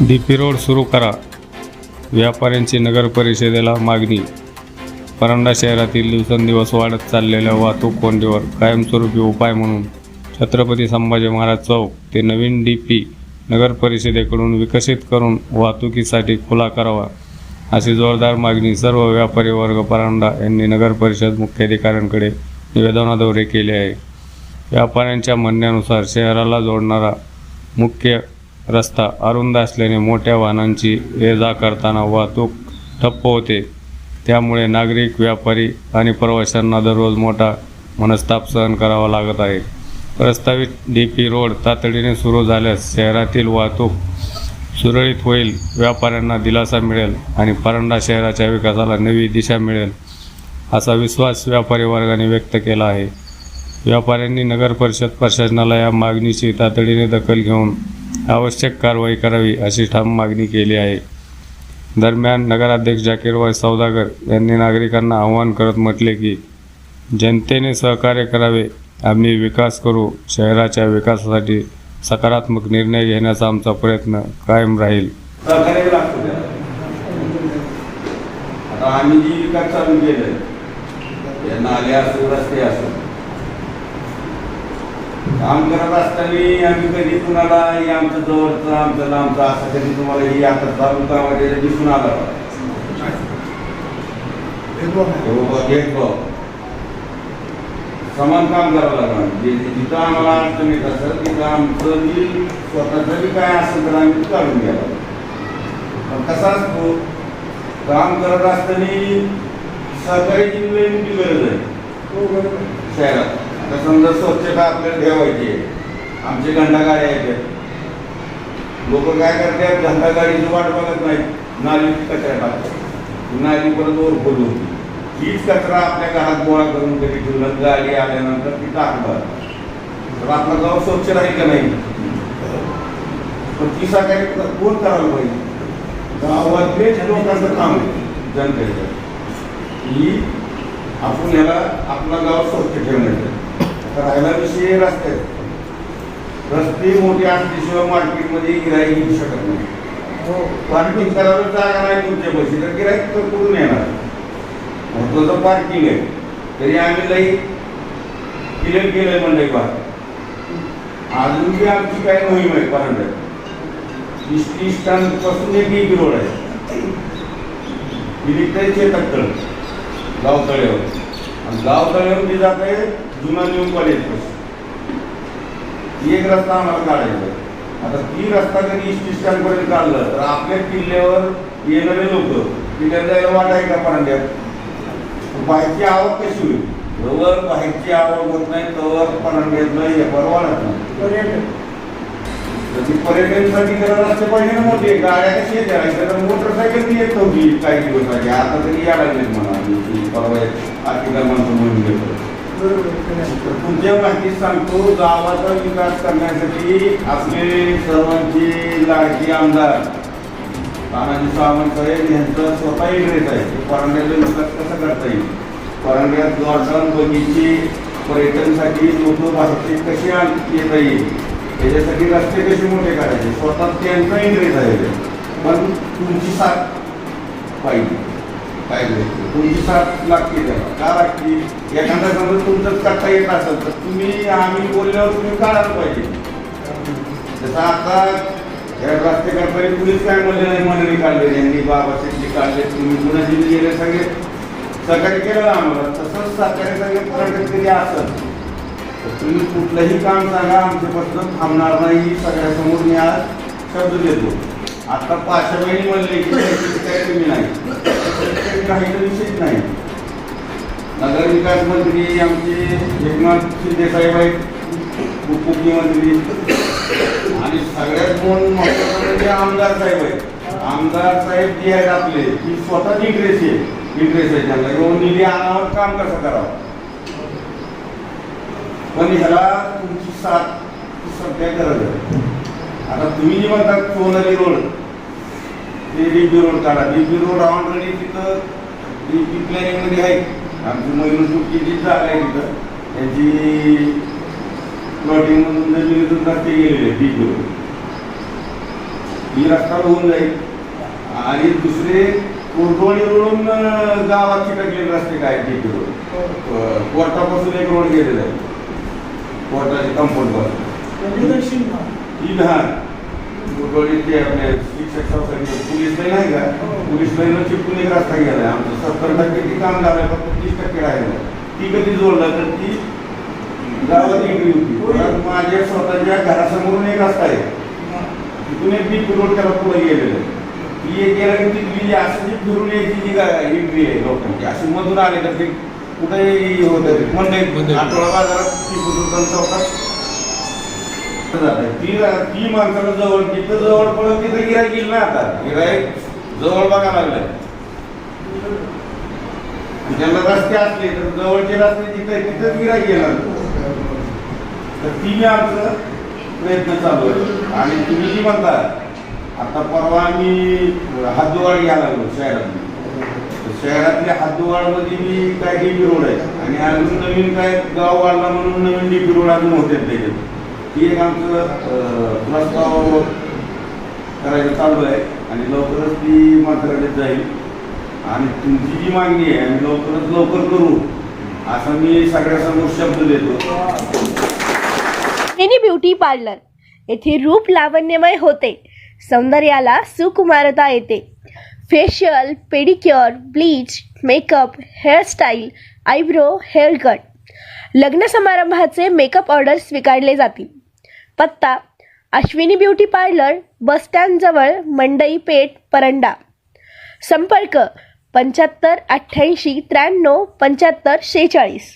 DP road सुरू करा, व्यापाऱ्यांची नगर परिषदेला मागणी. परांडा शहरातील दिवसेंदिवस वाढत चाललेल्या वाहतूक कोंडीवर कायमस्वरूपी उपाय म्हणून छत्रपती संभाजी महाराज चौक ते नवीन DP नगर परिषदेकडून विकसित करून वाहतुकीसाठी खुला करावा, अशी जोरदार मागणी सर्व व्यापारी वर्ग परांडा यांनी नगर परिषद मुख्याधिकाऱ्यांकडे निवेदनाद्वारे केली आहे. व्यापाऱ्यांच्या म्हणण्यानुसार शहराला जोडणारा मुख्य रस्ता अरुंद असल्याने मोठ्या वाहनांची ये जा करताना वाहतूक ठप्प होते. त्यामुळे नागरिक, व्यापारी आणि प्रवाशांना दररोज मोठा मनस्ताप सहन करावा लागत आहे. प्रस्तावित DP रोड तातडीने सुरू झाल्यास शहरातील वाहतूक सुरळीत होईल, व्यापाऱ्यांना दिलासा मिळेल आणि परांडा शहराच्या विकासाला नवी दिशा मिळेल, असा विश्वास व्यापारी वर्गाने व्यक्त केला आहे. व्यापाऱ्यांनी नगर परिषद प्रशासनाला या मागणीची तातडीने दखल घेऊन आवश्यक कारवाई करावी, अशी ठाम मागणी केली आहे. दरम्यान नगराध्यक्ष जाकीरभाई सौदागर यांनी नागरिकांना आवाहन करत म्हटले की जनतेने सहकार्य करावे, आम्ही विकास करू. शहराच्या विकासासाठी सकारात्मक निर्णय घेण्याचा आमचा प्रयत्न कायम राहील. सहकार्य लागतं. आता आम्ही जी विकास चालू केलं, नाले असो, रस्ते असो, काम करत असताना आम्ही कधी कुणाला आमचं जवळचं, आमचं लांबचं असं कधी तुम्हाला ही आता चालू करावं दिसून आला भेदभाव. समान काम करावं लागणार. जिथं आम्हाला अडचण येत असेल तिथं आमचं जी स्वतःचं बी काय असेल तर आम्ही काढून घ्यावं. पण कसा असतो, काम करत असताना सहकार्याची लई मोठी गरज आहे शहरात. आता समजा स्वच्छता आपल्याला ठेवायची आहे, आमचे घंटागाड्या आहेत, लोक काय करतात, घंटागाडीची वाट बघत नाहीत, नालीत कचरा टाकतात, नाली परत ओरखोल होती. हीच कचरा आपल्या घरात गोळा करून कधी ठेवलं, गाडी आल्यानंतर ती टाकतात, तर आपलं गाव स्वच्छ राहील का नाही? पण ती सहकार्य कोण करायला पाहिजे? गावातलेच लोकांचं काम आहे, जनतेचं, की आपण याला आपलं गाव स्वच्छ ठेवण्याचं. राहिला विषय रस्त्यात, रस्ते मोठे असल्याशिवाय मार्केटमध्ये गिराईक येऊ शकत नाही. पार्किंग करायला जागा नाही तुमच्या पैसे तर गिराईक तर कुठून येणार? महत्वाचं पार्किंग आहे. तरी आम्ही लई क्लिअर केलंय मंडई पार. अजून बी आमची काही मोहीम आहे परांड्यात. इष्टी स्टँड पासून एक DP रोड आहे, शेतात गावतळ्यावर, आणि गावतळ्यावर जी जात आहे जुना न्यू कॉलेज एक रस्ता आम्हाला काढायचा. आता ती रस्ता कधी इष्टी स्टँड पर्यंत काढलं तर आपल्या किल्ल्यावर येणारे लोक किल्ल्याला जायला वाट आहे का परांड्यात? बाहेरची आवक कशी होईल? जवळ बाहेरची आवक होत नाही तवर परांड्यात नाही परवानत नाही. पर्यटनासाठी जरा रस्ते पाहिजे ना मोठे. गाड्या कशी येत्या तर मोटरसायकल येत नव्हती काही दिवस आधी, आता तरी यायला लागलेत म्हणा. परवा आर्थिक माणसं म्हणून घेतो. तुमच्या माहिती सांगतो, गावाचा विकास करण्यासाठी आपले सर्वांचे लाडके आमदार तानाजी सावंत साहेब यांचा स्वतः इंटरेस्ट आहे. परांड्याचा विकास कसा करता येईल, परांड्यात गार्डन, बगीचे, पर्यटनासाठी लोक बाहेरचे कसे येता येईल, त्याच्यासाठी रस्ते कसे मोठे करायचे, स्वतः त्यांचा इंटरेस्ट आहे. पण तुमची साथ पाहिजे. काय तुमची साथ लागते त्याला, का लागते? एखादा समजा तुमचंच करता येत असेल तर तुम्ही आम्ही बोलल्यावर तुम्ही काढायला पाहिजे. जसं आता रस्ते करताना कुणीच काय म्हणले नाही, मंडळी काढले, यांनी बाबा शेट्टी काढले, तुम्ही कुणाची गेले सगळे सहकार्य केलं आम्हाला. तसंच सहकार्य सगळे पर्यटक कधी असेल तर तुम्ही कुठलंही काम सांगा, आमच्यापासून थांबणार नाही. सगळ्यासमोर मी आज शब्द देतो. आता पाशाबाईंनी म्हणले की काय तुम्ही नाही, काही विषयच नाही. नगर विकास मंत्री आमचे एकनाथ शिंदे साहेब आहेत, उपमुख्यमंत्री, आणि सगळ्यात महत्त्वाचं म्हणजे आमदार साहेब आहेत. आमदार साहेब जे आहेत आपले, की स्वतःच इंटरेस्ट आहे त्यांना येऊन निधी आणावं, काम कसं करावं. पण ह्याला तुमची साथ सध्या गरज आहे. आता तुम्ही जे म्हणतात सोनाली रोड, ते DP रोड काढा. DP रोड ऑलरेडी तिथं DP प्लॅनिंगमध्ये आहे. आमची महिनूची जी जागा आहे तिथं त्यांची प्लॉटिंग मधून जमिनीतून रस्ते गेलेले DP रोड. ही रस्ता होऊन जाईल आणि दुसरे कोर्टवाडी रोडून गावात चिटकलेले रस्ते काय DP रोड कोर्टापासून एक रोड गेलेला आहे कोर्टाचे कंपाऊंड पासून ही लहान कोर्टवाडीचे आपले शिक्षक संस्थांचे पोलीस लाईन आहे का पोलीस लाईन चिपकून एक रस्ता गेलाय आमचं 70% ती काम झालंय फक्त 30% राहिलं ती कधी जोडला तर ती गावात एंट्री होती परत माझ्या स्वतःच्या घरासमोरून एक रस्ता आहे तिथून एक DP रोड त्याला पुढे गेलेलं आहे ती एक गेला की ती असं जी फिरून यायची जी एंट्री आहे लोकांची अशी मधून आले तर ते कुठेही होत मंडई आठवडा बाजारात ती चौकात ती माणसाला जवळ तिथं जवळ पडत तिथं गिराईक गेल ना आता गिराईक जवळ बघा लागलाय ज्यांना रस्ते असले तर जवळचे रस्ते तिथे तिथंच गिराईक गेला तर ती मी आमचं प्रयत्न चालू आहे आणि तुम्ही जी म्हणता आता परवा आम्ही हद्दवाड घ्यायला लागलो शहरातल्या हद्दवाडमध्ये मी काय DP रोड आहे आणि अजून नवीन काय गाव वाढला म्हणून नवीन DP रोड अजून होते त्याच्यात ती एक आमचं प्रस्ताव करायचं चालू आहे आणि लवकरच ती मंत्रालयात जाईल आणि तुमची जी मागणी आहे आम्ही लवकरच लवकर करू असं मी सगळ्यासमोर शब्द देतो. अश्विनी ब्युटी पार्लर येथे रूप लावण्यमय होते, सौंदर्याला सुकुमारता येते. Facial, pedicure, bleach, makeup, hairstyle, eyebrow, hair cut, लग्न समारंभाचे मेकअप ऑर्डर स्वीकारले जातील. पत्ता Ashwini beauty parlour, bus stand जवळ, मंडई पेठ, परंडा. संपर्क 75 88 93 75 46.